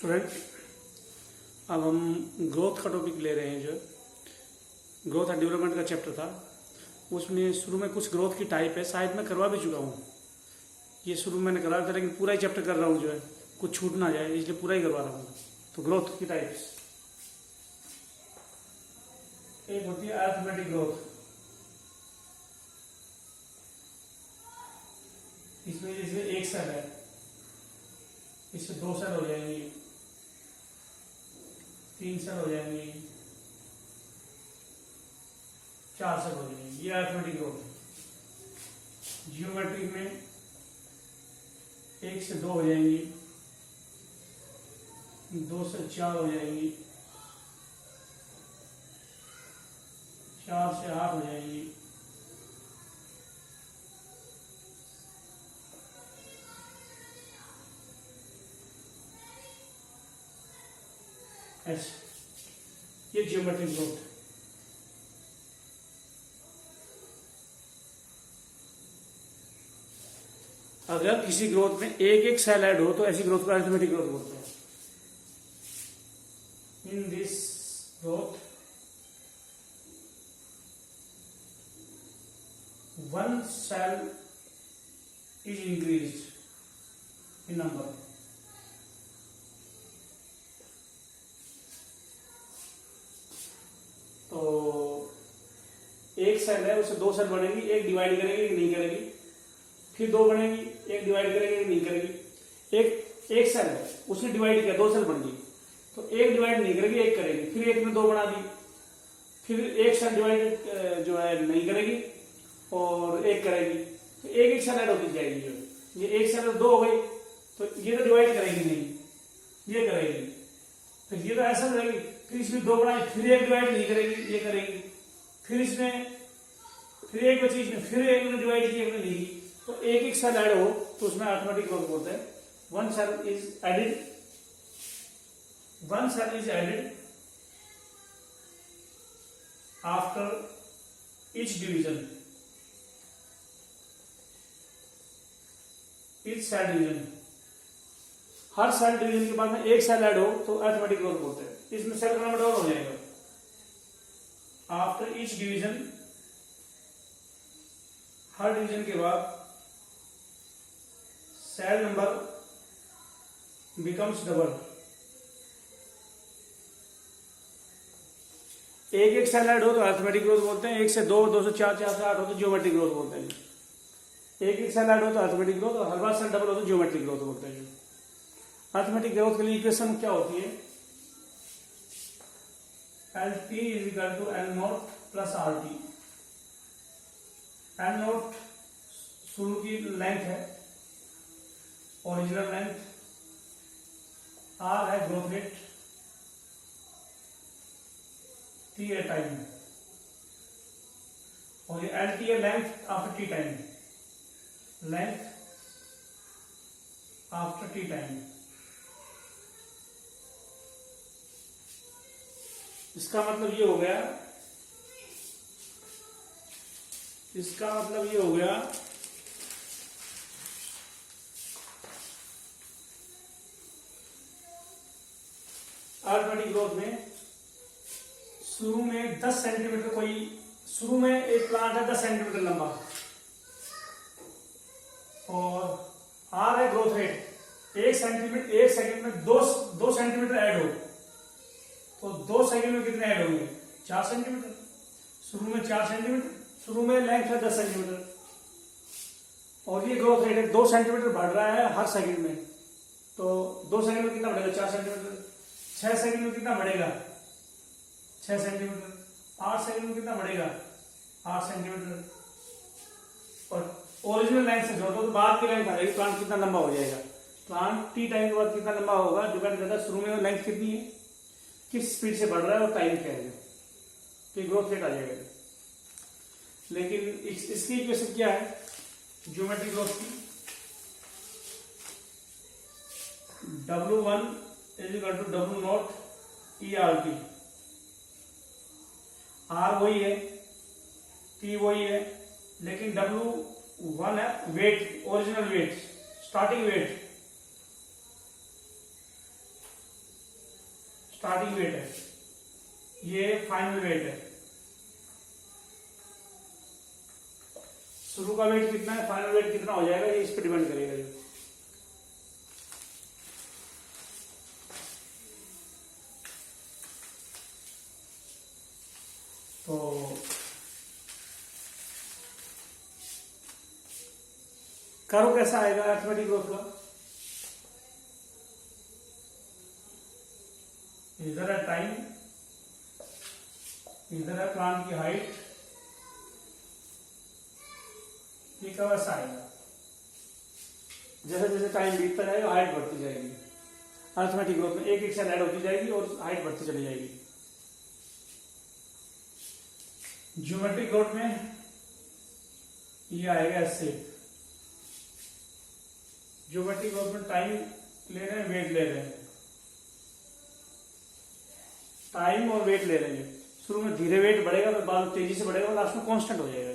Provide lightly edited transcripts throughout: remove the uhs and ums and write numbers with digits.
Student, अब हम growth का टॉपिक ले रहे हैं। जो ग्रोथ एंड डेवलपमेंट का चैप्टर था, उसमें शुरू में कुछ ग्रोथ की टाइप है, शायद मैं करवा भी चुका हूँ। ये शुरू में मैंने करवा था, लेकिन पूरा ही चैप्टर कर रहा हूँ, जो है कुछ छूट ना जाए, इसलिए पूरा ही करवा रहा हूँ। तो ग्रोथ की टाइप्स, एक होती है अरिथमेटिक ग्रोथ। इसमें जैसे एक सेल है, इससे 2 सेल हो जाएंगे, 3 सेल हो जाएंगे, 4 सेल हो जाएंगे। ये अरिथमेटिक ग्रोथ है। जियोमेट्रिक में 1 से 2 हो जाएंगी, 2 से 4 हो जाएंगी, 4 से 8 हो जाएंगी, 8। ये जियोमेट्रिक ग्रोथ है। अगर किसी ग्रोथ में एक एक सेल ऐड हो तो ऐसी ग्रोथ को अरिथमेटिक ग्रोथ बोलते हैं। In this growth 1 cell is increased in number. तो एक सेल है, उससे 2 सेल बनेगी, एक डिवाइड करेगी, एक नहीं करेगी, फिर 2 बनेगी, एक डिवाइड करेगी, एक नहीं करेगी। एक सेल है, उसने डिवाइड किया, 2 सेल बन गई, तो एक डिवाइड नहीं करेगी, एक करेगी, फिर एक में 2 बना दी, फिर एक सेल डिवाइड जो है नहीं करेगी और एक करेगी, तो एक सेल ऐड होती जाएगी। जो ये एक सेल 2 हो गई, तो ये तो डिवाइड करेगी नहीं, ये करेगी, फिर ये तो ऐसा रहेगी, फिर इसमें 2 बनाई, फिर एक डिवाइड नहीं करेगी, ये करेगी, फिर इसमें फिर एक बची, इसमें फिर एक ने डिवाइड की, एक ने नहीं की। तो एक सेल ऐड हो तो उसमें अरिथमेटिक ग्रोथ बोलते हैं। 1 cell is added, 1 cell is added after each division, each cell division। Her cell division के बाद में एक सेल ऐड हो तो अरिथमेटिक ग्रोथ बोलते हैं। इसमें सेल का नंबर डबल हो जाएगा। आफ्टर ईच डिवीजन, हर डिवीजन के बाद सेल नंबर बिकम्स डबल। एक सेल ऐड हो तो अरिथमेटिक ग्रोथ बोलते हैं। 1 से 2, 2 से 4, 4 से 8 हो तो जियोमेट्रिक ग्रोथ बोलते हैं। एक सेल ऐड हो तो अरिथमेटिक ग्रोथ, और हर बार सेल डबल हो तो जियोमेट्रिक ग्रोथ बोलते हैं। अरिथमेटिक ग्रोथ के लिए इक्वेशन क्या होती है? LT is equal to L naught plus RT। L naught शुरू की लेंथ है, ओरिजिनल लेंथ, R है ग्रोथ रेट, T है टाइम, और ये LT है length after T time, length after T time. इसका मतलब ये हो गया, इसका मतलब ये हो गया अरिथमेटिक ग्रोथ में शुरू में 10 सेंटीमीटर, कोई शुरू में एक प्लांट है 10 सेंटीमीटर लंबा, और आर है ग्रोथ रेट, 1 सेकंड में 2 सेंटीमीटर ऐड हो तो 2 सेकंड में कितने ऐड होंगे? 4 सेंटीमीटर। शुरू में 4 सेंटीमीटर, शुरू में लेंथ है 10 सेंटीमीटर, और ये ग्रोथ रेट है, 2 सेंटीमीटर बढ़ रहा है हर सेकंड में, तो 2 सेकंड में कितना बढ़ेगा? 4 सेंटीमीटर। 6 सेकंड में कितना बढ़ेगा? 6 सेंटीमीटर। 8 सेकंड में कितना बढ़ेगा? 8 सेंटीमीटर। और ओरिजिनल लेंथ से जोड़ो तो बाद की लेंथ आ जाएगी, प्लांट कितना लंबा हो जाएगा। प्लांट टी टाइम के बाद कितना लंबा होगा डिपेंड करता है शुरू में लेंथ कितनी है, किस स्पीड से बढ़ रहा है, और टाइम क्या है, तो ये ग्रोथ रेट आ जाएगा। लेकिन इसकी इक्वेशन क्या है ज्योमेट्रिक ग्रोथ की? W1 is equal to W naught ERT। R वही है, T वही है, लेकिन W1 है weight, original weight, starting weight, starting weight है, ये फाइनल वेट है। शुरू का वेट कितना है, फाइनल वेट कितना हो जाएगा, ये इस पर डिपेंड करेगा। जो तो कर्व कैसा आएगा अरिथमेटिक ग्रोथ का, इधर है टाइम, इधर है प्लांट की हाइट, ये कर्व ऐसा आएगा। जैसे जैसे टाइम बीतता जाएगा हाइट बढ़ती जाएगी। अरिथमेटिक ग्रोथ में एक एक सेल ऐड होती जाएगी और हाइट बढ़ती चली जाएगी। ज्योमेट्रिक ग्रोथ में ये आएगा ऐसे। ज्योमेट्रिक ग्रोथ में टाइम ले रहे हैं, वेट ले रहे हैं, टाइम और वेट ले रहे हैं। शुरू में धीरे वेट बढ़ेगा, फिर बाद में तेजी से बढ़ेगा, लास्ट में कांस्टेंट हो जाएगा।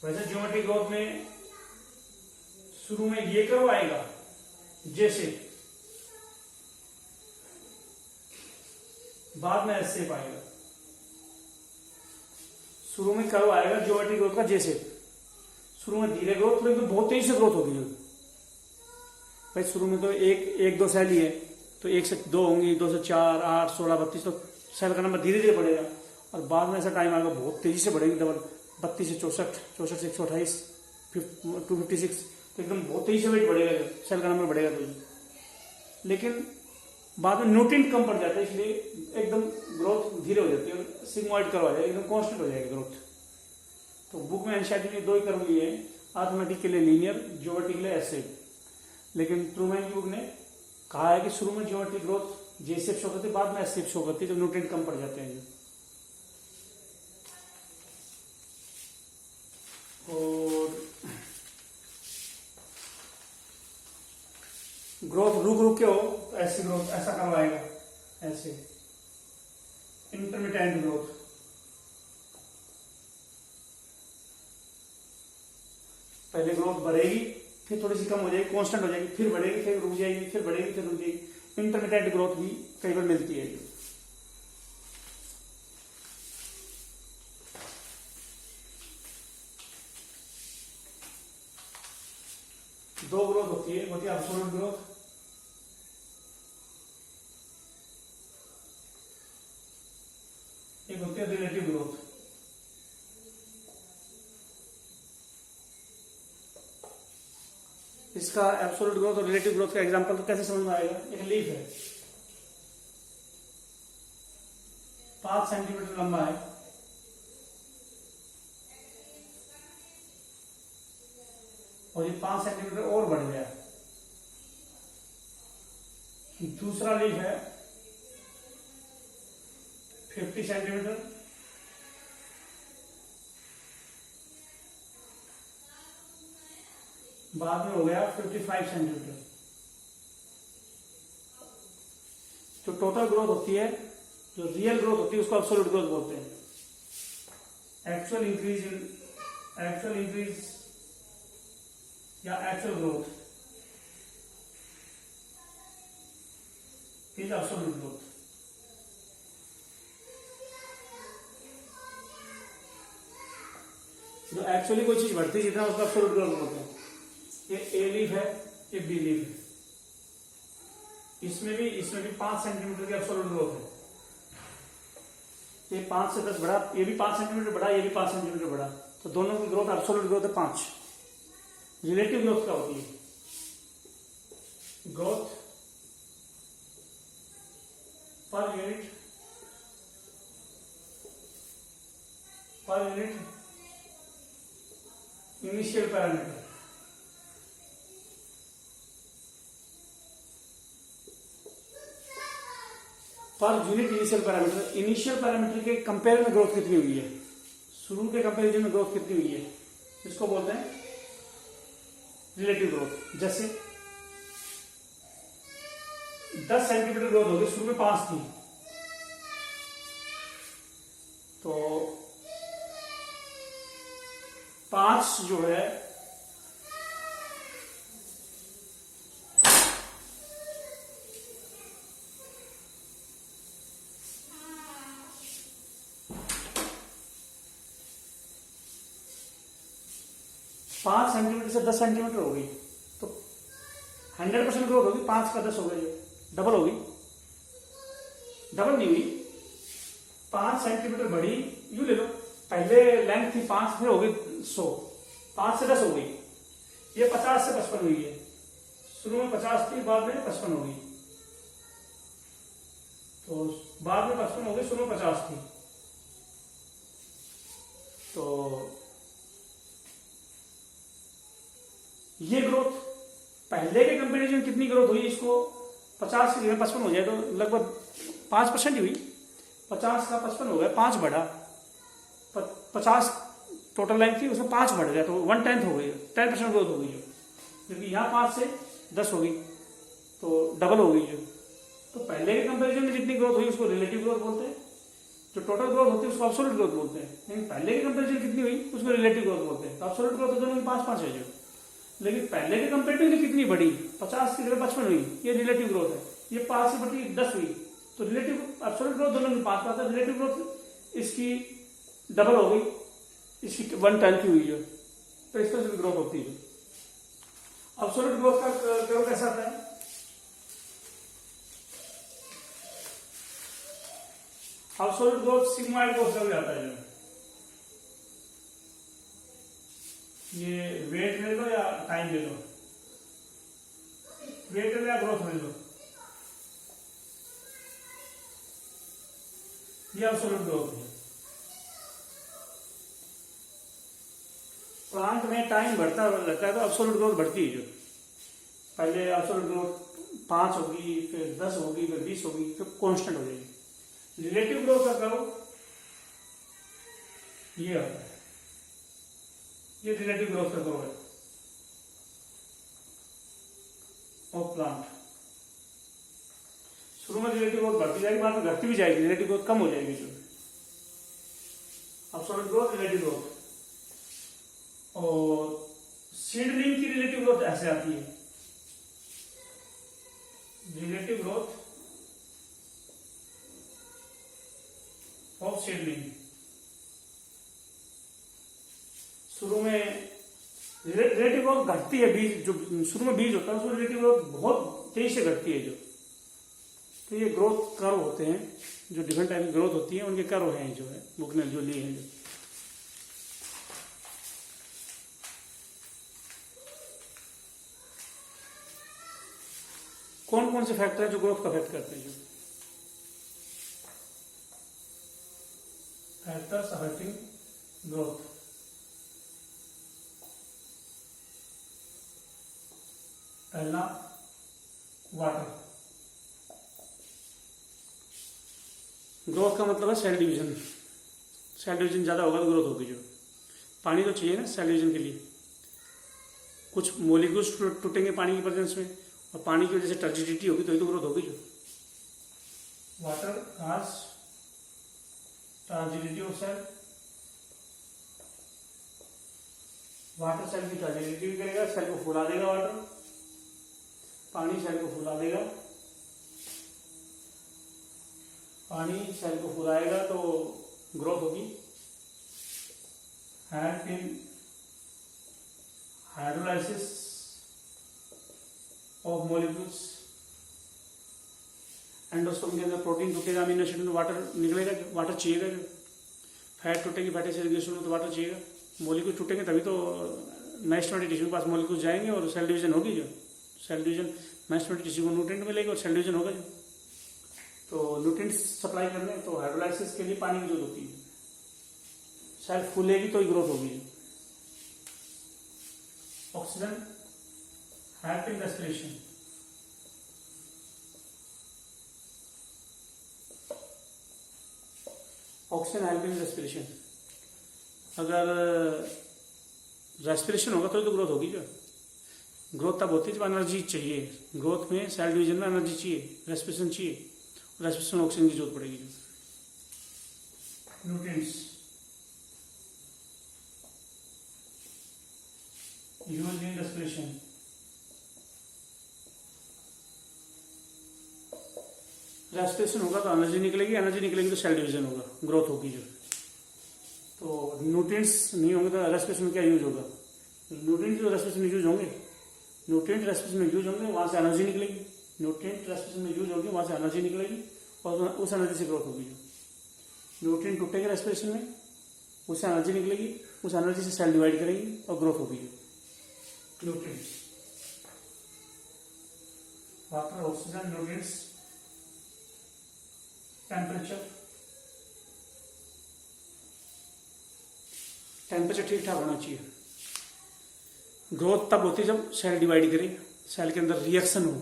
वैसे ज्योमेट्रिक ग्रोथ में शुरू में ये कर्व आएगा जैसे, बाद में ऐसे आएगा। शुरू में कर्व आएगा ज्योमेट्रिक ग्रोथ का जैसे, शुरू में धीरे ग्रोथ, लेकिन बहुत तेजी से ग्रोथ होगी। भाई शुरू में तो एक दो सेल ही है, तो 1 से 2 होंगी, 2 से 4, 8, 16, 32, तो सेल का नंबर धीरे धीरे बढ़ेगा। और बाद में ऐसा टाइम आएगा बहुत तेजी से बढ़ेगी, डबल 32 से 64, 64 से 128, 256, तो एकदम बहुत तेजी से वेट बढ़ेगा, सेल का नंबर बढ़ेगा। तो लेकिन बाद में न्यूट्रिएंट कम पड़ जाता है, इसलिए एकदम ग्रोथ धीरे हो जाती है, सिग्मॉइड कर्व आ जाएगा, एकदम कांस्टेंट हो जाएगी ग्रोथ। तो बुक में एनसीईआरटी में 2 ही कर्व लिए हैं, अरिथमेटिक के लिए लीनियर, ज्योमेट्रिक के लिए ऐसे। लेकिन ट्रूमैन की बुक ने कहा है कि शुरू में ज्योमेट्रिक ग्रोथ जे शेप शो करती है, बाद में एस शेप शो करती है, जब न्यूट्रिएंट कम पड़ जाते हैं। और ग्रोथ रुक के हो, ऐसी ग्रोथ ऐसा करवाएगा, ऐसे इंटरमिटेंट ग्रोथ। पहले ग्रोथ बढ़ेगी, फिर थोड़ी सी कम हो जाएगी, कांस्टेंट हो जाएगी, फिर बढ़ेगी, फिर रुक जाएगी, फिर बढ़ेगी, फिर रुक जाएगी। इंटरमिटेंट ग्रोथ भी कई बार मिलती है। 2 ग्रोथ होती है, होती है एब्सोल्यूट ग्रोथ, एक होती है रिलेटिव ग्रोथ। इसका एब्सोल्यूट ग्रोथ और रिलेटिव ग्रोथ का एग्जांपल तो कैसे समझ में आएगा। एक लीफ है, 5 सेंटीमीटर लंबा है, और ये 5 सेंटीमीटर और बढ़ गया। दूसरा लीफ है 50 सेंटीमीटर, बाद में हो गया 55 सेंटीमीटर। जो टोटल ग्रोथ होती है, जो रियल ग्रोथ होती है, उसको एब्सोल्यूट ग्रोथ बोलते हैं। एक्चुअल इंक्रीज या actual growth is absolute growth. जो एक्चुअली कोई चीज बढ़ती है जितना, उसका एब्सोल्यूट ग्रोथ बोलते हैं। ये ए लीफ है, ये बी लीफ है, इसमें भी 5 सेंटीमीटर की एब्सोल्यूट ग्रोथ है। ये 5 से 10 बढ़ा, ये भी 5 सेंटीमीटर बढ़ा, ये भी 5 सेंटीमीटर बढ़ा, तो दोनों की ग्रोथ एब्सोल्यूट ग्रोथ है 5। रिलेटिव ग्रोथ क्या होती है? Growth per unit initial parameter. Per unit initial parameter, initial parameter के कंपेयर में ग्रोथ कितनी हुई है, शुरू के कंपेरिजन में ग्रोथ कितनी हुई है, इसको बोलते हैं रिलेटिव ग्रोथ। जैसे 10 सेंटीमीटर ग्रोथ होगी, शुरू में 5 थी, तो 5 जो है 5 सेंटीमीटर से 10 सेंटीमीटर होगी तो 100% ग्रोथ होगी। 5 का 10 हो गई, डबल होगी, डबल नहीं हुई, 5 सेंटीमीटर बढ़ी। यूं ले लो, पहले लेंथ थी 5, फिर हो गई 100, 5 से 10 हो गई। ये 50 से 55 हुई है, शुरू में 50 थी, बाद में 55 हो गई। तो बाद में 55 हो गई, शुरू में 50 थी। तो ये ग्रोथ पहले के कंपैरिजन कितनी ग्रोथ हुई, इसको 50 से 55 हो जाए तो लगभग 5% ही हुई। 50 का 55 हो गया, 5 बढ़ा, 50 टोटल लाइन थी, उसमें 5 बढ़ गया तो 1/10 हो गई, 10% ग्रोथ हो गई जो। क्योंकि यहाँ 5 से 10 हो गई तो डबल हो गई जो। तो पहले के कंपैरिजन में जितनी ग्रोथ हुई उसको रिलेटिव ग्रोथ बोलते हैं, जो टोटल ग्रोथ होती है उसको एब्सोल्यूट ग्रोथ बोलते हैं। लेकिन पहले के कंपैरिजन कितनी हुई उसको रिलेटिव ग्रोथ बोलते हैं। तो एब्सोल्यूट ग्रोथ तो दोनों की 5-5 है जो, लेकिन पहले के कंपेरेटिव में कितनी बढ़ी, 50 की जगह 55 हुई, ये रिलेटिव ग्रोथ है। ये 5 से बढ़ी 10 हुई, तो रिलेटिव एब्सोल्यूट ग्रोथ दोनों की 5 है, रिलेटिव ग्रोथ इसकी डबल हो गई, इसकी 1/10 की हुई जो। तो इस तरह से ग्रोथ होती है। एब्सोल्यूट ग्रोथ का कर्व कैसा आता है, absolute growth sigmoid growth curve आता है जो। ये वेट ले लो या टाइम ले लो, वेट ले लो या ग्रोथ ले लो, ये एब्सोल्यूट ग्रोथ है। प्लांट में टाइम बढ़ता रहता है तो एब्सोल्यूट ग्रोथ बढ़ती है जो। पहले एब्सोल्यूट ग्रोथ 5 होगी, फिर 10 होगी, फिर 20 होगी, फिर कांस्टेंट हो जाएगी। रिलेटिव ग्रोथ का कर्व ये होता है, ये रिलेटिव ग्रोथ का कर्व है ऑफ प्लांट। शुरू में रिलेटिव ग्रोथ बढ़ती जाएगी, बाद में घटती भी जाएगी, रिलेटिव ग्रोथ कम हो जाएगी जो। Absolute growth, relative growth. और सीडलिंग की रिलेटिव ग्रोथ ऐसे आती है, रिलेटिव ग्रोथ ऑफ सीडलिंग। शुरू में रिलेटिव ग्रोथ घटती है, बीज जो शुरू में बीज होता है उसमें रिलेटिव ग्रोथ बहुत तेजी से घटती है जो। तो ये ग्रोथ कर्व होते हैं जो डिफरेंट टाइप की ग्रोथ होती है, उनके कर्व हैं जो है बुक ने जो लिए हैं जो। कौन कौन से फैक्टर है जो ग्रोथ को अफेक्ट करते हैं जो, फैक्टर्स अफेक्टिंग ग्रोथ। पहला वाटर, ग्रोथ का मतलब है सेल डिवीजन। सेल डिवीजन ज्यादा होगा तो ग्रोथ होगी जो। पानी तो चाहिए ना सेल डिवीजन के लिए, कुछ मोलिक्यूल्स टूटेंगे पानी की प्रेजेंस में, और पानी की वजह से टर्जिडिटी होगी तो ही तो ग्रोथ होगी जो। Water cause turgidity of cell, water cell की टर्जिडिटी भी करेगा, सेल को फुला देगा वाटर, पानी सेल को फुला देगा, पानी सेल को फुलाएगा तो ग्रोथ होगी। Help in hydrolysis of molecules. Endosperm के अंदर प्रोटीन टूटेगा, अमीनो एसिड में तो वाटर निकलेगा, वाटर चाहिएगा जो। फैट टूटेगी, फैटी सेग्रीगेशन में तो वाटर चाहिएगा। मॉलिक्यूल टूटेंगे तभी तो मैस्टोमेटिक टिश्यू के पास मॉलिक्यूल जाएंगे और सेल डिवीजन होगी जो। सेल डिवीजन, मैस्टोमेटिक टिश्यू को न्यूट्रिएंट मिलेगा और सेल डिवीजन होगा जो। तो न्यूट्रिएंट्स सप्लाई करने तो हाइड्रोलाइसिस के लिए पानी की जरूरत होती है। सेल फूलेगी तो ही ग्रोथ होगी जो। Oxygen help in respiration, oxygen help in respiration. अगर रेस्पिरेशन होगा तो ग्रोथ होगी जो। ग्रोथ तब होती है जब एनर्जी चाहिए। ग्रोथ में सेल डिवीजन में एनर्जी चाहिए, रेस्पिरेशन चाहिए, रेस्पिरेशन ऑक्सीजन की जरूरत पड़ेगी जो। Nutrients used in respiration. Respiration होगा तो एनर्जी निकलेगी, एनर्जी निकलेगी तो सेल डिवीजन होगा, ग्रोथ होगी जो। तो न्यूट्रिएंट्स नहीं होंगे तो रेस्पिरेशन में क्या यूज होगा। न्यूट्रिएंट जो रेस्पिरेशन में यूज होंगे, न्यूट्रिएंट रेस्पिरेशन में यूज होंगे, वहां से एनर्जी निकलेगी, न्यूट्रिएंट रेस्पिरेशन में यूज होगी, वहां से एनर्जी निकलेगी और उस एनर्जी से ग्रोथ होगी। जो न्यूट्रिएंट टूटेंगे रेस्पिरेशन में, उससे एनर्जी निकलेगी, उस एनर्जी से सेल डिवाइड करेंगी और ग्रोथ होगी। Nutrients, water, oxygen, nutrients, temperature ठीक ठाक होना चाहिए। ग्रोथ तब होती है जब सेल डिवाइड करे, सेल के अंदर रिएक्शन हो,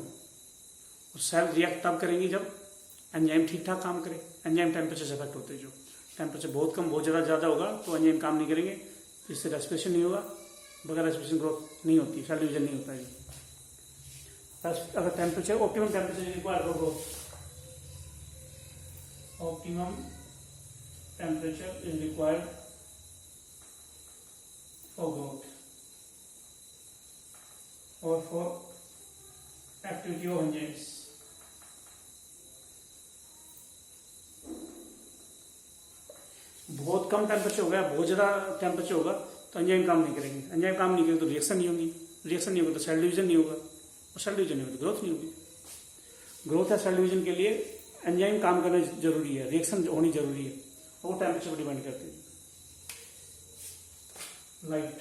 और सेल रिएक्ट तब करेंगी जब एंजाइम ठीक ठाक काम करे। एंजाइम टेम्परेचर से इफेक्ट होते हैं। जो टेम्परेचर बहुत कम, बहुत ज़्यादा होगा तो एंजाइम काम नहीं करेंगे, इससे रेस्पिरेशन नहीं होगा, बगैर रेस्पिरेशन ग्रोथ नहीं होती, सेल डिवीजन नहीं होता है। अगर temperature, optimum temperature required for growth, optimum temperature is required for growth और फॉर एक्टिविटी ऑफ एंजाइम्स। बहुत कम टेम्परेचर हो गया, बहुत ज़्यादा टेम्परेचर होगा तो एंजाइम काम नहीं करेंगे, एंजाइम काम नहीं करेंगे तो रिएक्शन नहीं होगी, रिएक्शन नहीं होगा तो सेल डिवीजन नहीं होगा, और सेल डिवीजन नहीं होगा तो ग्रोथ नहीं होगी। ग्रोथ या सेल डिवीजन के लिए एंजाइम काम करना जरूरी है, रिएक्शन होनी जरूरी है, और वो टेम्परेचर पर डिपेंड करते हैं। लाइट,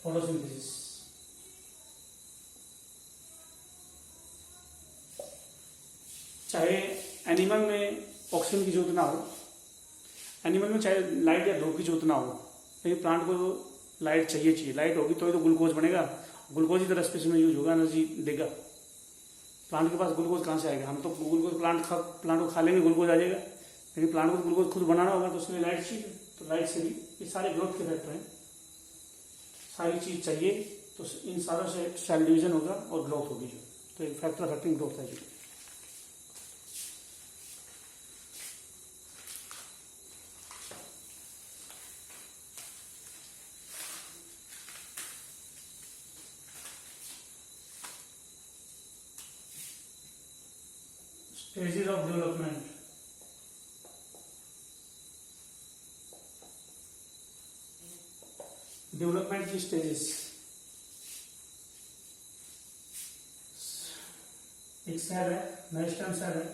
फोटोसिंथेसिस, चाहे एनिमल में ऑक्सीजन की जरूरत ना हो, एनिमल में चाहे लाइट या धूप की जरूरत ना हो, लेकिन प्लांट को लाइट चाहिए। लाइट होगी तो ही तो ग्लूकोज बनेगा, ग्लूकोज ही तो रेस्पिरेशन में यूज होगा, एनर्जी देगा। प्लांट के पास ग्लूकोज कहाँ से आएगा? हम तो ग्लूकोज प्लांट को खा लेंगे, ग्लूकोज आ जाएगा, लेकिन प्लांट को ग्लूकोज खुद बनाना होगा तो उसके लिए लाइट चाहिए। तो लाइट से भी ये सारे ग्रोथ के फैक्टर हैं, सारी चीज चाहिए तो इन सारों से सेल डिवीजन होगा और ग्रोथ होगी। जो तो एक फैक्टर अफेक्टिंग ग्रोथ है। स्टेजेस ऑफ डेवलपमेंट, डेवलपमेंट की स्टेजेस, एक सेल है, मेरिस्टेम सेल है,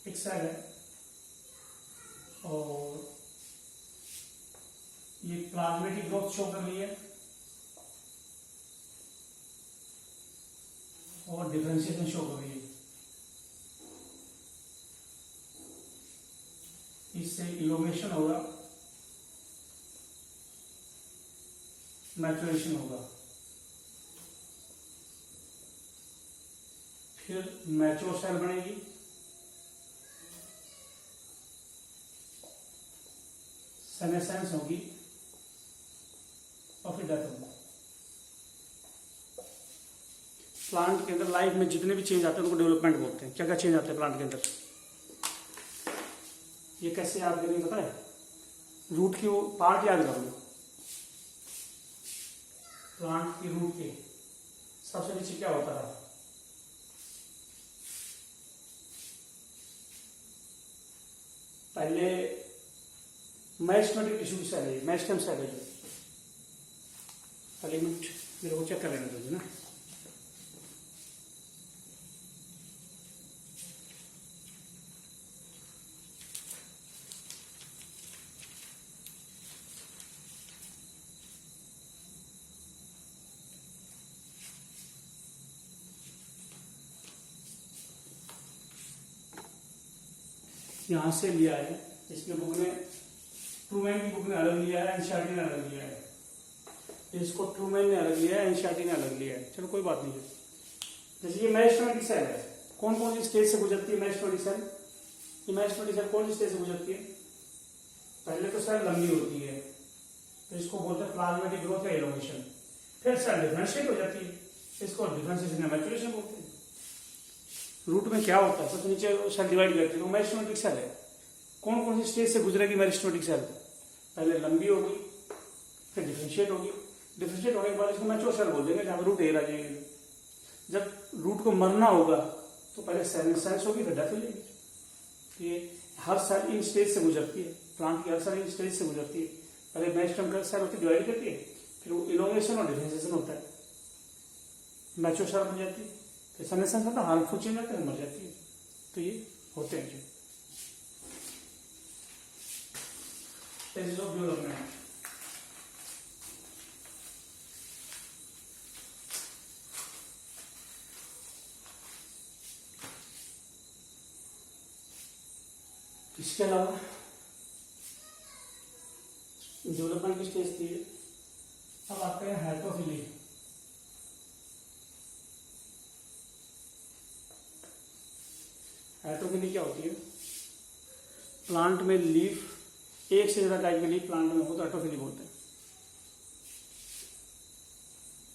एक सेल है, और ये प्लाज्मेटिक ग्रोथ शो कर रही है और डिफरेंशिएशन शो कर रही है। इससे इलोमेशन होगा, मैचुरेशन होगा, फिर मैच्योर सेल बनेगी, सेनेसेंस होगी और फिर डेथ होगी। प्लांट के अंदर लाइफ में जितने भी चेंज आते हैं उनको डेवलपमेंट बोलते हैं। क्या क्या चेंज आते हैं प्लांट के अंदर? ये कैसे याद करेंगे पता है? रूट की वो पार्ट याद कर लो। प्लांट की रूट के सबसे नीचे क्या होता है? पहले मेरिस्टेमेटिक टिश्यू सेल है, मेरिस्टेम सेल है। जो पहले मिनट मेरे को चेक कर लेना चाहिए ना। यहां से लिया है, इसमें बुक ने, ट्रूमैन की बुक ने अलग लिया है, एनसीईआरटी ने अलग लिया है। इसको ट्रूमैन ने अलग लिया है, एनसीईआरटी ने अलग लिया है। चलो कोई बात नहीं है। जैसे ये मेरिस्टेमेटिक सेल है, कौन कौन सी स्टेज से गुजरती है मेरिस्टेमेटिक सेल? ये मेरिस्टेमेटिक सेल कौन सी स्टेज से गुजरती है? पहले तो सेल लंबी होती है तो इसको बोलते हैं प्लाज्मेटिक ग्रोथ या एलोमेशन। फिर सेल डिफरेंशिएट हो जाती है, इसको डिफरेंशिएशन या मैचुरेशन बोलते हैं। रूट में क्या होता है? सबसे नीचे सेल डिवाइड करती है, वो मेरिस्टेमेटिक सेल है। कौन कौन सी स्टेज से गुजरेगी मेरिस्टेमेटिक सेल? पहले लंबी होगी, फिर डिफरेंशिएट होगी, डिफरेंशिएट होने के बाद इसको मैच्योर सेल बोल देंगे, जहां रूट एयर आ जाएगी। जब रूट को मरना होगा तो पहले सेनेसेंस होगी, फिर डेथ हो जाएगी। ये हर सेल इन स्टेज से गुजरती है। प्लांट की हर सारी स्टेज से गुजरती है। पहले मेरिस्टेम का सेल होती डिवाइड करती है, फिर वो इलोंगेशन और डिफरेंशिएशन होता है, मैच्योर सेल बन जाती है, फिर सनेसेंस होता है, हार्मफुल चेंज होता है, मर जाती है। तो ये होते हैं जो स्टेजेस ऑफ डेवलपमेंट। इसके अलावा डेवलपमेंट की स्टेज थी। अब आते हैं हाइड्रोफिली। हाइड्रोफिली क्या होती है? प्लांट में लीफ, एक से ज्यादा टाइप के लीफ प्लांट में हो तो हाइड्रोफिली बोलते हैं।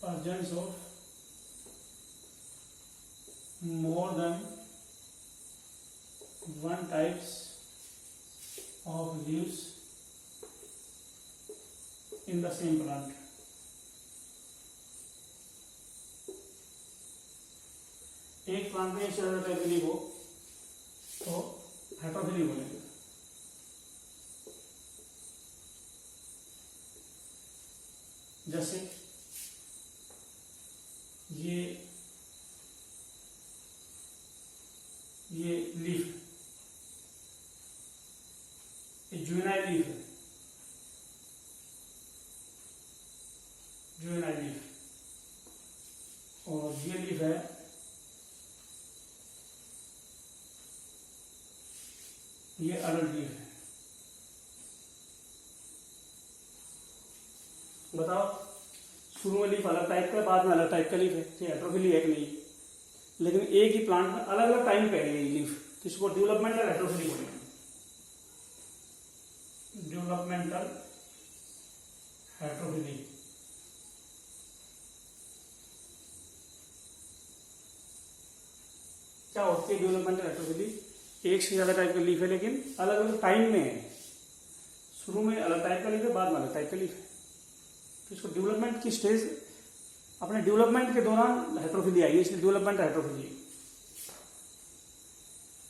Presence of more than one types of leaves in the same plant. एक प्लांट में एक से ज्यादा टाइप की लीफ हो तो हाइड्रोफिली बोलेंगे। जैसे ये लीफ, जुवेनाइल लीफ है, जुवेनाइल लीफ, और ये लीफ है ये अडल्ट लीफ है। बताओ, शुरू में लीफ अलग टाइप का, बाद में अलग टाइप का लीफ है, ये हाइड्रोफिली है कि नहीं? लेकिन एक ही प्लांट में अलग अलग टाइम पे है ये लीफ, तो इसको डेवलपमेंटल हाइड्रोफिली बोलेंगे। Developmental hydrophily. क्या होती है डेवलपमेंटल हाइड्रोफिली? एक से ज्यादा टाइप का लीफ है लेकिन अलग अलग टाइम में है। शुरू में अलग टाइप का लीफ है, बाद में अलग टाइप का लीफ है। तो इसको डेवलपमेंट की स्टेज, अपने डेवलपमेंट के दौरान हाइड्रोफिली आई है, इसलिए development hydrophily.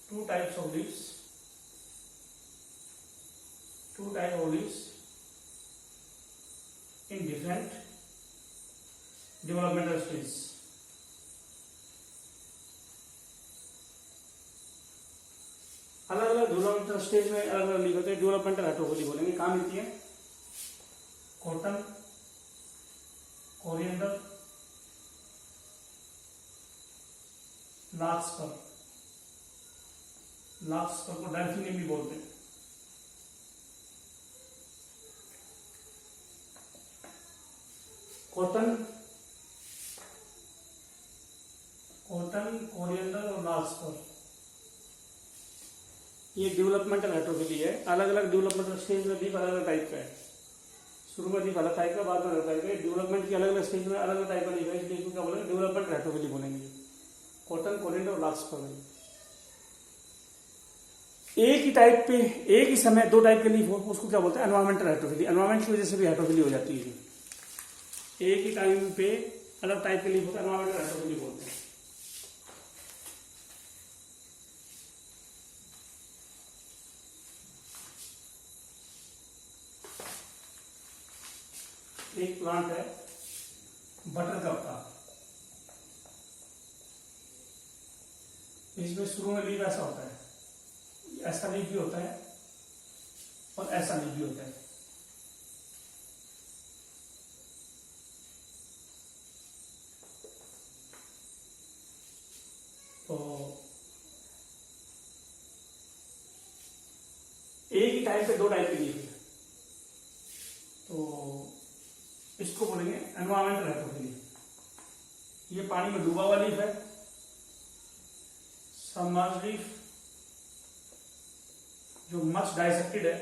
Two types of leaves, two type of leaves in different developmental stage. अलग अलग डेवलपमेंटल स्टेज में अलग अलग लीफ होते हैं, डेवलपमेंटल हाइड्रोफिली बोलेंगे। कहाँ मिलती है? Cotton, coriander, लार्कस्पर। लार्कस्पर को डेल्फिनियम भी बोलते हैं। कॉटन, कोरिएंडर और लार्कस्पर, ये डेवलपमेंटल हाइड्रोफिली है। अलग अलग डेवलपमेंटल स्टेज में लीफ अलग अलग टाइप का है। शुरू में लीफ अलग टाइप का, बाद में अलग टाइप का। डेवलपमेंट की अलग अलग स्टेज में अलग अलग टाइप का लीफ है, इसलिए इसको क्या बोलेंगे? डेवलपमेंट हाइड्रोफिली बोलेंगे। कॉटन, कोरिएंडर और लार्कस्पर में एक ही टाइप पे एक ही समय दो टाइप के लीफ हो, उसको क्या बोलते हैं? Environmental hydrophily. एनवायरमेंट की वजह से भी हाइड्रोफिली हो जाती है। एक ही टाइम पे अलग टाइप के लीफ होता है, एनवायरमेंटल हाइड्रोफिली बोलते हैं। एक प्लांट है बटरकप का, इसमें शुरू में लीफ ऐसा होता है, ऐसा लीफ भी होता है और ऐसा लीफ भी होता है। तो एक ही टाइप पे दो टाइप के लीफ है, तो इसको बोलेंगे एनवायरमेंटल हाइड्रोफिली। ये पानी में डूबा हुआ लीफ है, सबमर्ज्ड लीफ जो मच डाइसेक्टेड है,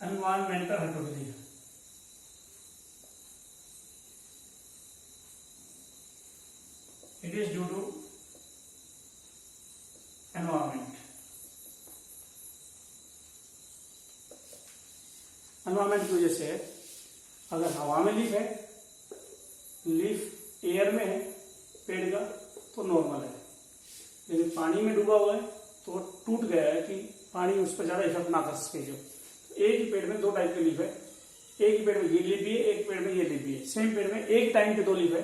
एनवायरमेंटल हाइड्रोफिली है। It is due to environment. Environment की वजह से है। अगर हवा में लीफ है, लीफ एयर में है पेड़ का, तो नॉर्मल है। लेकिन पानी में डूबा हुआ है तो वो टूट गया है कि पानी उस पर ज्यादा इफेक्ट ना कर सके। जो एक ही पेड़ में दो टाइप के लीफ है, एक ही पेड़ में ये लीफ भी है, एक पेड़ में ये लीफ भी है, सेम पेड़ में एक टाइम पे दो लीफ है,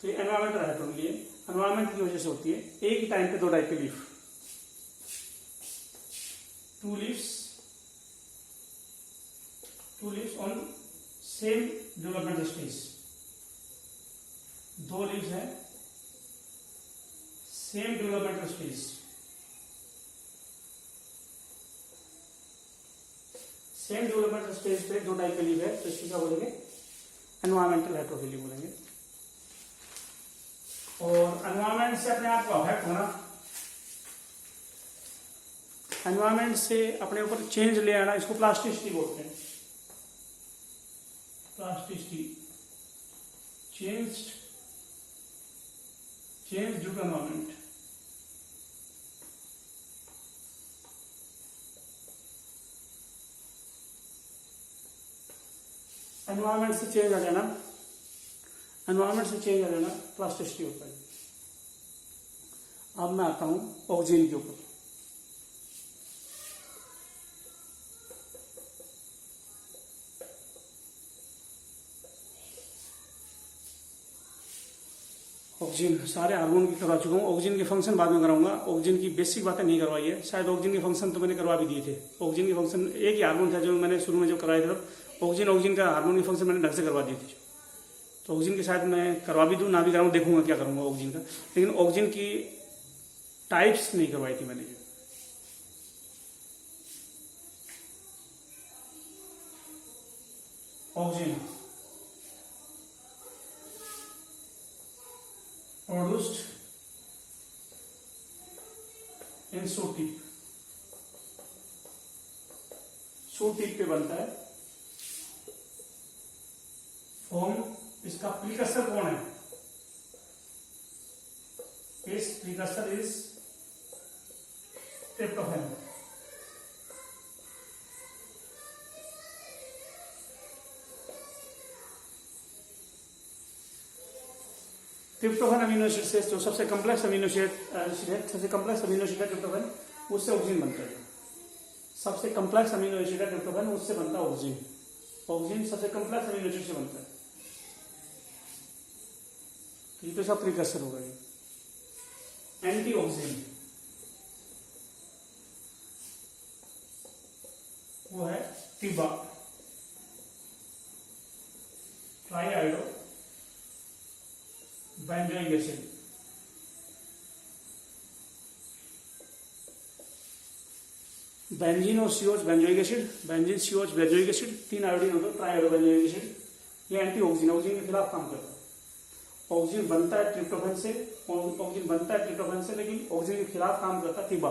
तो ये एनवायरमेंटल हेटेरोफिली है, एनवायरमेंट की वजह से होती है। एक ही टाइम पे दो टाइप के leaf, two leaves on same developmental stage, दो लीव्स है same developmental stage, same developmental stage पे दो टाइप के लीव है, तो इसको क्या बोलेंगे? एनवायरमेंटल हेटेरोफिली बोलेंगे। और एनवायरमेंट से अपने आप को अफेक्ट होना, एनवायरमेंट से अपने ऊपर चेंज ले आना, इसको प्लास्टिसिटी बोलते हैं। Plasticity, change due to environment. Environment से चेंज आ जाना, एनवायरमेंट से चेंज आ जाना प्लास्टिसिटी होता है। अब मैं आता हूं ऑक्सीजन के ऊपर। ऑक्सीजन सारे हार्मोन की करवा चुका हूँ, ऑक्सीजन के फंक्शन बाद में कराऊंगा। ऑक्सीजन की बेसिक बातें नहीं करवाई है, शायद ऑक्सीजन के फंक्शन तो मैंने करवा भी दिए थे। ऑक्सीजन के फंक्शन एक ही हार्मोन था जो मैंने शुरू में जो कराए थे, ऑक्सीजन का हार्मोन के फंक्शन मैंने ढंग से करवा दिए थे। तो ऑक्सीजन के शायद मैं करवा भी दूं ना भी कराऊं, देखूंगा क्या करूंगा ऑक्सीजन का। लेकिन ऑक्सीजन की टाइप्स नहीं करवाई थी मैंने। Oxygen produced in suit tip, suit tip पे बनता है फॉर्म। इसका प्रीकर्सर कौन है? इस precursor is tryptophan. Tryptophan amino acid से जो सबसे कम्प्लेक्स अमीनो एसिड है, सबसे कम्प्लेक्स अमीनो एसिड है ट्रिप्टोफैन, उससे ऑक्सीजन बनता है। सबसे कम्प्लेक्स अमीनो एसिड है ट्रिप्टोफैन, उससे बनता है ऑक्सीजन। ऑक्सीजन सबसे कम्प्लेक्स अमीनो एसिड से बनता है। तो ये तो सब प्रीकर्सर हो गए। एंटी ऑक्सीजन वो है TIBA, triiodo benzoic acid. Benzene और सीओच बेंजोइक एसिड, बेंजीन सीओच बेंजोइक एसिड, 3 आयोडीन होता है, ट्राईआयोडो बेंजोइक एसिड। ये एंटी ऑक्सीजन, ऑक्सीजन के खिलाफ काम करता है। ऑक्सीजन बनता है ट्रिप्टोफैन से, ऑक्सीजन बनता है ट्रिप्टोफैन से, लेकिन ऑक्सीजन के खिलाफ काम करता है टिबा,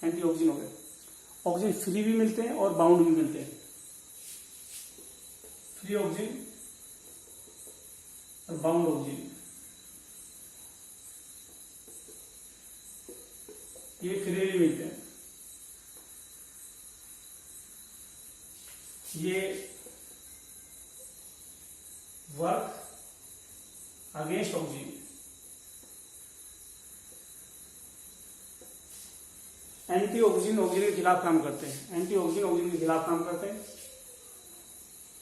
एंटी ऑक्सीजन हो गया। ऑक्सीजन फ्री भी मिलते हैं और बाउंड भी मिलते हैं। फ्री ऑक्सीजन और बाउंड ऑक्सीजन, ये फ्री भी मिलते हैं। ये work against oxygen. Anti oxygen oxygen के खिलाफ काम करते हैं, एंटी ऑक्सीजन ऑक्सीजन के खिलाफ काम करते हैं,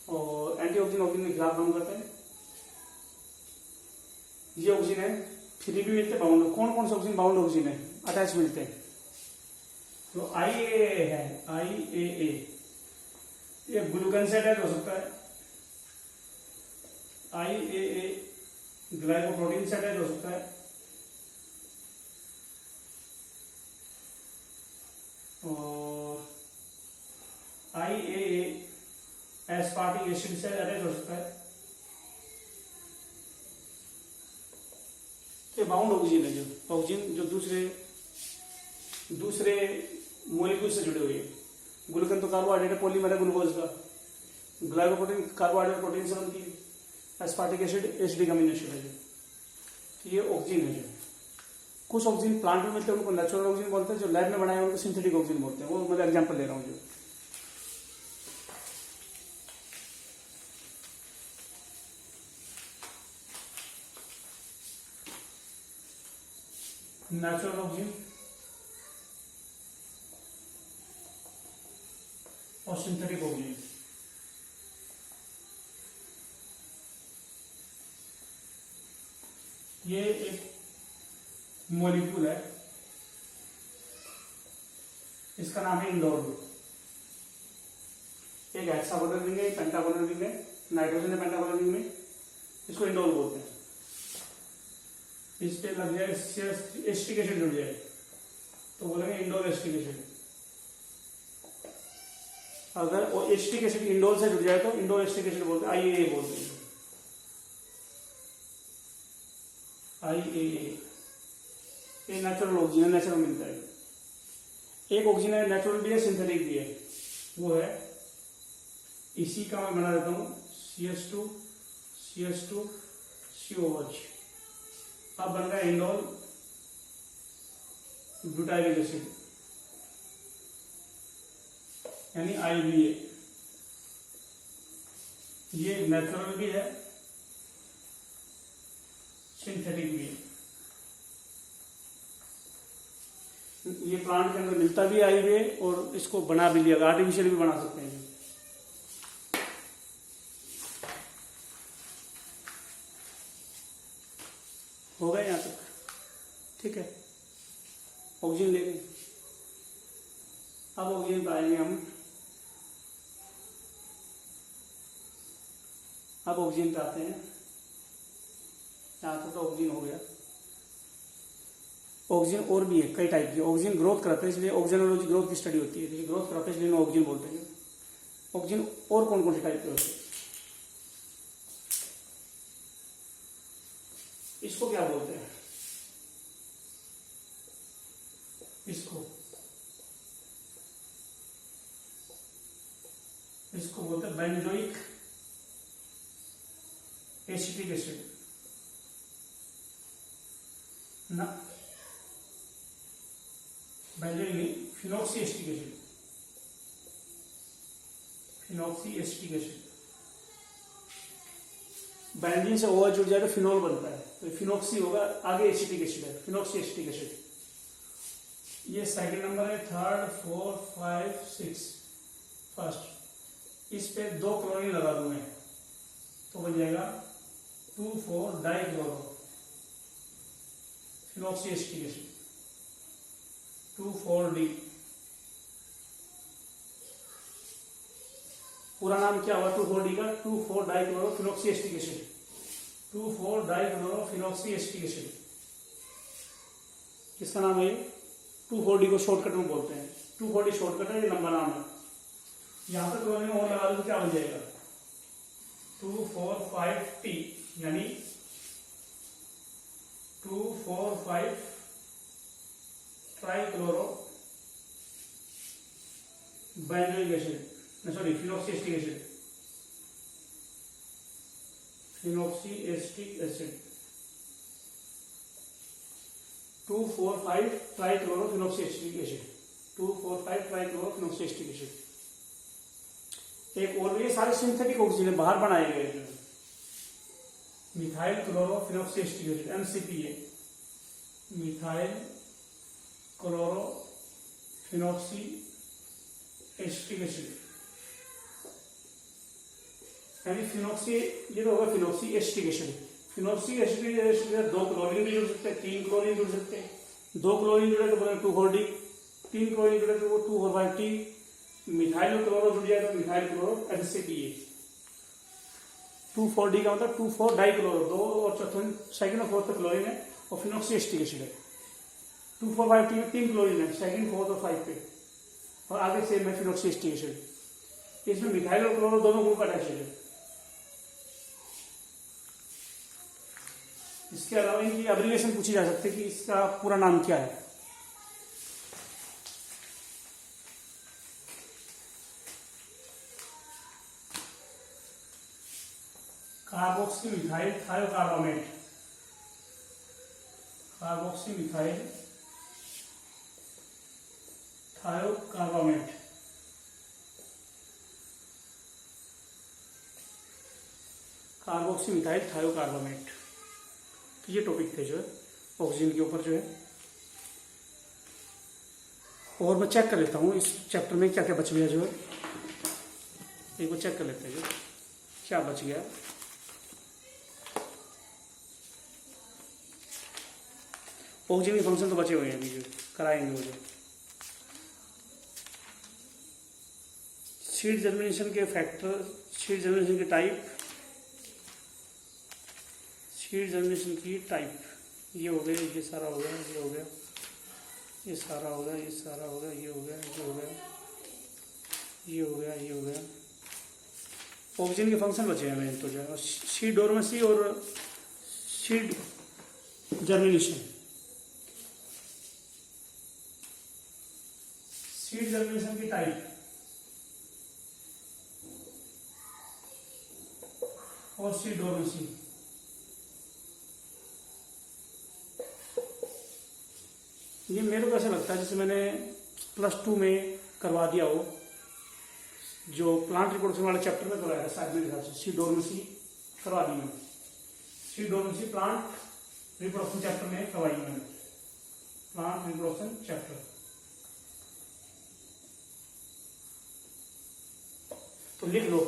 और एंटी ऑक्सीजन ऑक्सीजन के खिलाफ काम करते हैं। ये ऑक्सीजन है, फ्री भी मिलते हैं, बाउंड। कौन कौन से ऑक्सीजन बाउंड ऑक्सीजन है, अटैच मिलते हैं? तो IAA है, IAA ये ग्लूकन से अटैच हो सकता है, IAA ग्लाइकोप्रोटीन से अटैच हो सकता है, और IAA एस्पार्टिक एसिड से अटैच हो सकता है। ये बाउंड ऑक्सीजन है, जो ऑक्सीजन जो दूसरे मोलिक्यूल से जुड़े हुए हैं। ग्लूकन तो कार्बोहाइड्रेट है, पॉलीमर है ग्लूकोज का। ग्लाइकोप्रोटीन कार्बोहाइड्रेट प्रोटीन से बनती है। Aspartic acid acidic amino acid है। तो ये ऑक्सीजन है। जो कुछ ऑक्सीजन प्लांट में मिलते हैं उनको नेचुरल ऑक्सीजन बोलते हैं, जो लैब में बनाए हैं उनको सिंथेटिक ऑक्सीजन बोलते हैं। वो मैं एग्जांपल ले रहा हूँ। जो नेचुरल ऑक्सीजन और सिंथेटिक ऑक्सीजन। ये एक मॉलिक्यूल है, इसका नाम है इंडोल। एक हेक्सागोनल रिंग है, पेंटागोनल रिंग है, नाइट्रोजन है पेंटागोनल रिंग में, इसको इंडोल बोलते हैं। इस पे लग जाए एस्टिक एसिड जुड़ जाए तो बोलेंगे इंडोल एस्टिक एसिड। अगर वो एस्टिक एसिड इंडोल से जुड़ जाए तो इंडोल एस्टिक एसिड बोलते हैं, IAA बोलते हैं, IAA। ये नेचुरल ऑक्सीजन, नेचुरल मिलता है। एक ऑक्सीजन है नेचुरल भी है, सिंथेटिक भी है, वो है इसी का मैं बना देता हूं CH2 CH2 COH। अब बन गया इंडोल ब्यूटाइलिक एसिड यानी IBA। ये नेचुरल भी है, सिंथेटिक भी है। ये प्लांट के अंदर मिलता भी IBA और इसको बना भी लिया, आर्टिफिशियल भी बना सकते हैं। हो गया यहाँ तक, ठीक है। ऑक्सीजन ले लें। अब ऑक्सीजन पे आएंगे हम। अब ऑक्सीजन पे आते हैं। यहाँ तक तो ऑक्सीजन हो गया। ऑक्सीजन और भी है, कई टाइप की। ऑक्सीजन ग्रोथ कराता है, इसलिए ऑक्सीजनोलॉजी ग्रोथ की स्टडी होती है, ग्रोथ कराता है इसलिए ऑक्सीजन बोलते हैं। ऑक्सीजन और कौन कौन से टाइप के होते हैं, इसको क्या बोलते हैं? इसको बोलते हैं बेंजोइक एसिटिक एसिड ना, बेंजोइक नहीं, phenoxy acetic acid, phenoxy acetic acid. Benzene से OH जुड़ जाए तो फिनॉल बनता है, तो फिनॉक्सी होगा, आगे एसिटिक एसिड है, फिनॉक्सी एसिटिक एसिड। ये सेकंड नंबर है, थर्ड, फोर्थ, 5, 6 फर्स्ट। इस पे 2 क्लोरीन लगा दूं मैं तो बन जाएगा 2,4 dichloro phenoxy acetic acid, 2,4-D। पूरा नाम क्या हुआ 2,4-D का? 2,4 dichloro phenoxy acetic acid, 2,4 dichloro phenoxy acetic acid. किसका नाम है? 2,4-D को शॉर्टकट में बोलते हैं। 2,4-D शॉर्टकट है, ये लंबा नाम है। यहां पर क्लोरीन और लगा दो क्या बन जाएगा? 2,4,5-T यानी 2,4,5 trichloro benzoic acid, sorry phenoxy acetic acid, phenoxy acetic acid, 2,4,5 trichloro phenoxy acetic acid, 2,4,5 trichloro phenoxy acetic acid. एक और ये सारे सिंथेटिक ऑक्सीजन बाहर बनाए गए हैं। Methyl chloro phenoxy acetic acid, MCPA, methyl chloro phenoxy acetic acid यानी phenoxy, ये तो होगा phenoxy acetic acid. Phenoxy acetic acid 2 chlorine भी जुड़ सकते हैं, 3 क्लोरीन जुड़ सकते हैं। 2 क्लोरीन जुड़े तो बोलेंगे 2,4-D, 3 क्लोरीन जुड़े तो वो 2,4,5-T, मिथाइल क्लोरो जुड़ जाए तो मिथाइल क्लोरो MCPA। 2,4-D का मतलब 2,4 डाइक्लोरो, 2 और चौथे सेकंड और फोर्थ क्लोरीन है और फिनॉक्सी एसिटिक एसिड है। 2,4,5-T में 3 क्लोरीन है सेकंड, फोर्थ और 5 पे, और आगे सेम है फिनॉक्सी एसिटिक एसिड। इसमें मिथाइल और क्लोरो दोनों ग्रुप अटैच है। इसके अलावा इनकी एब्रिविएशन पूछी जा सकती है कि इसका पूरा नाम क्या है। Carboxy methyl thiocarbamate, carboxy methyl thiocarbamate. Carboxy methyl thiocarbamate. तो ये टॉपिक थे जो है ऑक्सीजन के ऊपर जो है। और मैं चेक कर लेता हूँ इस चैप्टर में क्या क्या बच गया जो है, एक बार चेक कर लेते हैं जो क्या बच गया। ऑक्सीजन के फंक्शन तो बचे हुए हैं अभी जो कराएंगे वो जो सीड जर्मिनेशन के फैक्टर, सीड जर्मिनेशन के टाइप, सीड जर्मिनेशन की टाइप, ये हो गया, ये सारा हो गया, ये हो गया, ये सारा हो गया, ये सारा हो गया, ये हो गया, ये हो गया, ये हो गया, ये हो गया। ऑक्सीजन के फंक्शन बचे हैं मेन तो जो है, सीड डोर्मेंसी और सीड जर्मिनेशन। सीड जर्मिनेशन की टाइप और सीड डोर्मेंसी, ये मेरे को ऐसा लगता है जैसे मैंने +2 में करवा दिया हो, जो प्लांट रिप्रोडक्शन वाले चैप्टर में करवाया था शायद मेरे ख्याल से, सीड डोर्मेंसी करवा दी मैंने, सीड डोर्मेंसी प्लांट रिप्रोडक्शन चैप्टर में करवाई मैंने, प्लांट रिप्रोडक्शन चैप्टर। तो लिख लो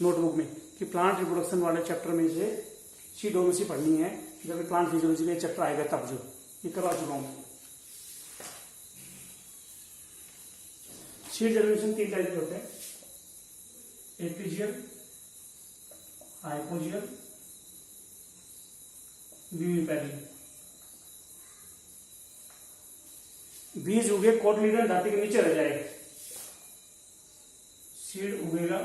नोटबुक में कि प्लांट रिप्रोडक्शन वाले चैप्टर में से सीड डोर्मेंसी पढ़नी है, जब प्लांट फिजियोलॉजी का चैप्टर आएगा तब जो ये करवा चुका हूं। सीड जर्मिनेशन 3 टाइप के होते हैं, एपिजियल, हाइपोजियल, विविपेरियल। बीज उगे कोटलीडन धातु के नीचे रह जाएगा, सीड उगेगा,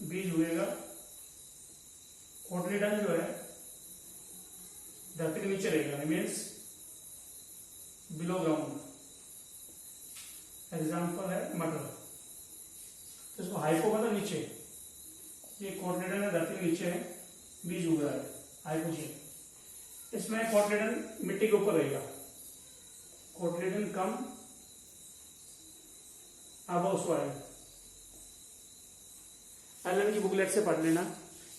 बीज उगेगा, कोटलीडन जो है धरती के नीचे रहेगा, मीन्स बिलो ग्राउंड। एग्जाम्पल है मटर, तो इसको हाइपो मतलब नीचे, ये कोटलीडन है धरती के नीचे है, बीज उग रहा है, हाइपोजियल। इसमें कोटलीडन मिट्टी के ऊपर रहेगा, कोटलीडन कम अबव सॉइल। एलएन की बुकलेट से पढ़ लेना,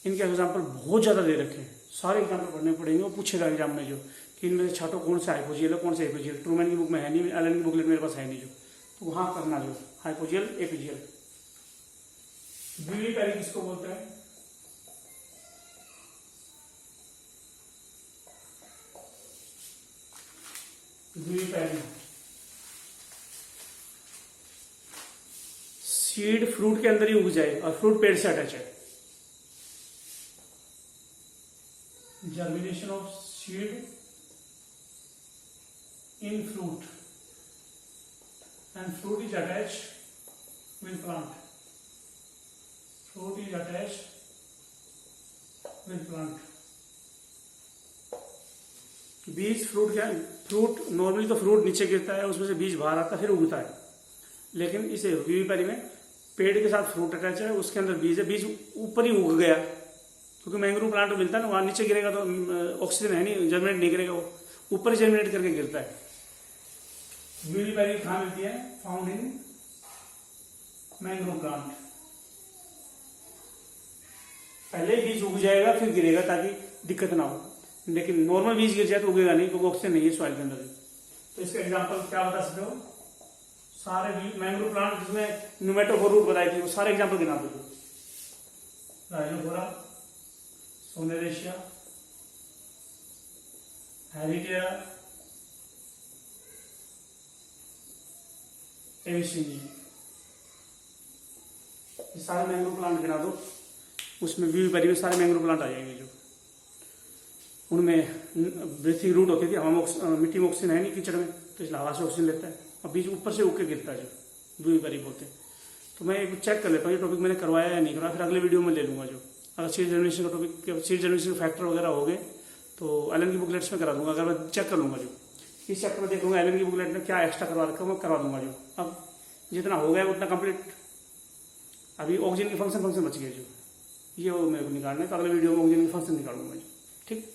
इनके एग्जाम्पल बहुत ज्यादा दे रखे हैं, सारे एग्जाम्पल पढ़ने पड़ेंगे, वो पूछेगा एग्जाम में जो कि इनमें से छाटो कौन सा हाइपोजियल है, कौन सा एपिजियल। ट्रूमैन की बुक में है नहीं, एलएन की बुकलेट मेरे पास है नहीं जो, तो वहां करना जो हाइपोजियल एपिजियल। विविपेरियल किसको बोलते हैं, विविपेरियल सीड फ्रूट के अंदर ही उग जाए और फ्रूट पेड़ से अटैच है। Germination of seed in fruit and fruit is attached with plant, fruit is attached with plant। बीज फ्रूट क्या, फ्रूट नॉर्मली तो फ्रूट नीचे गिरता है, उसमें से बीज बाहर आता है फिर उगता है, लेकिन इसे विविपेरियल में पेड़ के साथ फ्रूट अटैच है, उसके अंदर बीज है, बीज ऊपर ही उग गया, क्योंकि मैंग्रोव प्लांट में मिलता है ना, वहां नीचे गिरेगा तो ऑक्सीजन है नहीं, जर्मिनेट नहीं करेगा, वो ऊपर ही जर्मिनेट करके गिरता है। विविपेरियल कहाँ मिलती है, फाउंड इन मैंग्रोव प्लांट। पहले बीज उग जाएगा फिर गिरेगा ताकि दिक्कत ना हो, लेकिन नॉर्मल बीज गिर जाए तो उगेगा नहीं, क्योंकि ऑक्सीजन नहीं है सॉइल के अंदर। तो इसका एग्जांपल क्या बता सकते हो, सारे बीज मैंग्रोव प्लांट जिसमें न्यूमेटोफोर रूट बताई थी, वो सारे एग्जाम्पल गिना दो, राइजोफोरा, सोनेरेशिया, हेरिटेरा, एविसिनिया, ये सारे मैंग्रोव प्लांट गिना दो, उसमें विविपेरियल में सारे मैंग्रोव प्लांट आ जाएंगे जो उनमें ब्रीथिंग रूट होती थी, हवा मिट्टी में ऑक्सीजन है नहीं कीचड़ में, तो इसलिए हवा से ऑक्सीजन लेता है और बीज ऊपर से उग के गिरता है जो विविपेरियल बोलते हैं। तो मैं एक चेक कर लेता हूँ ये टॉपिक मैंने करवाया या नहीं करवाया, फिर अगले वीडियो में ले लूंगा जो, अगर सीड जर्मिनेशन का टॉपिक, सीड जर्मिनेशन के फैक्टर वगैरह हो गए तो एलएन की बुकलेट्स में करा दूंगा, अगर मैं चेक कर लूंगा जो इस चैप्टर में देख लूंगा एलएन की बुकलेट में क्या एक्स्ट्रा करवा रखा मैं करवा दूंगा जो। अब जितना हो गया उतना कंप्लीट, अभी ऑक्सीजन के फंक्शन बच गए जो, ये वो मेरे को निकालना है, तो अगले वीडियो में ऑक्सीजन के फंक्शन निकालूंगा जो, ठीक।